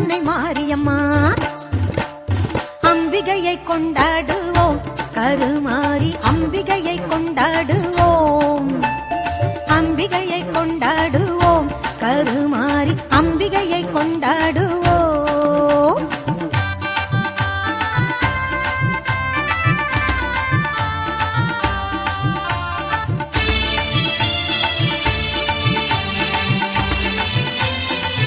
அன்னை மாரியம்மா. அம்பிகையை கொண்டாடுவோம் கருமாரி அம்பிகையை கொண்டாடுவோம். அம்பிகையை கொண்டாடுவோம் கருமாரி அம்பிகையை கொண்டாடுவோம்.